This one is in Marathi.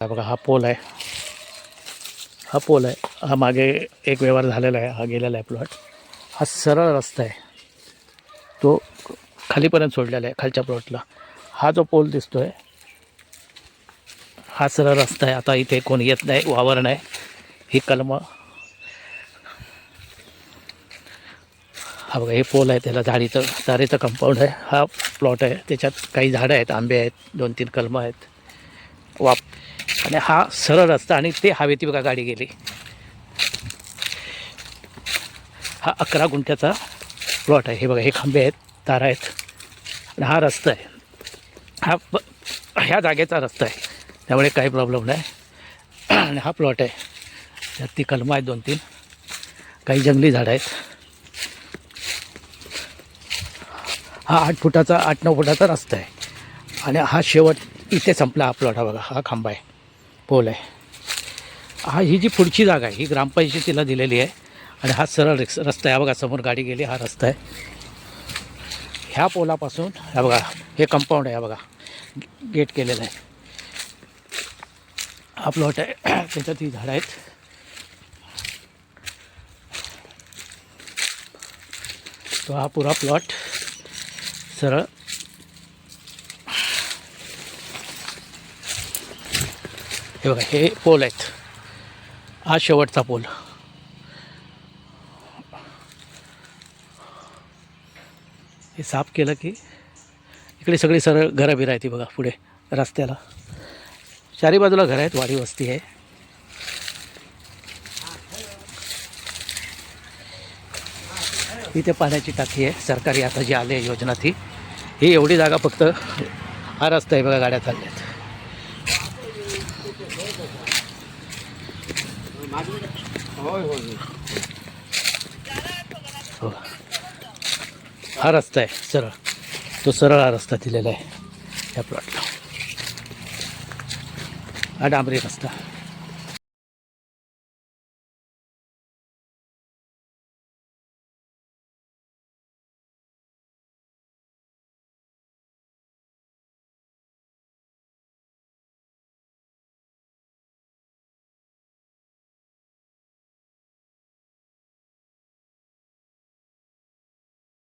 हा बघा, हा पोल आहे, हा पोल आहे, हा मागे एक व्यवहार झालेला आहे, हा गेलेला आहे प्लॉट. हा सरळ रस्ता आहे, तो खालीपर्यंत सोडलेला आहे खालच्या प्लॉटला. हा जो पोल दिसतोय हा सरळ रस्ता आहे. आता इथे कोण येत नाही, वावर नाही, ही कलमं. हा बघा, हे पोल आहे, त्याला झाडीचं कंपाऊंड आहे. हा प्लॉट आहे, त्याच्यात काही झाडं आहेत, आंबे आहेत, 2-3 कलमं आहेत आणि हा सरळ रस्ता. आणि ते हवेती बघा गाडी गेली. हा 11 गुंठ्याचा प्लॉट आहे. हे बघा, हे खांबे आहेत, तारा आहेत आणि हा रस्ता आहे. ह्या जागेचा रस्ता आहे, त्यामुळे काही प्रॉब्लेम नाही. आणि हा प्लॉट आहे, त्यात ती कलमं आहेत 2-3, काही जंगली झाडं आहेत. हा 8-9 फुटाचा रस्ता आहे आणि हा शेवट इथे संपला. हा प्लॉट, हा बघा, हा खांबा आहे, पोल आहे. ही जी पुढची जागा आहे ही ग्रामपंचायतीला दिलेली आहे आणि हा सरळ रस्ता आहे. हा बघा, समोर गाडी गेली, हा रस्ता आहे. ह्या पोलापासून हा बघा, हे कंपाऊंड आहे, हा बघा, गेट केलेलं आहे. हा प्लॉट आहे, त्याच्यात ही झाडं आहेत. तो हा पुरा प्लॉट सरळ हे बघा, हे पोल आहेत, हा शेवटचा पोल. हे साफ केलं की इकडे सगळी सरळ घरं बिरं आहेत. ती बघा पुढे रस्त्याला चारी बाजूला घरं आहेत, वाडी वस्ती आहे. इथे पाण्याची टाकी आहे सरकारी, आता जी आली आहे योजना ती. ही एवढी जागा फक्त, हा रस्ता आहे बघा, गाड्या चालल्यात. हो, हा रस्ता आहे सरळ, तो सरळ हा रस्ता दिलेला आहे या प्लॉटला. हा डांबरी रस्ता.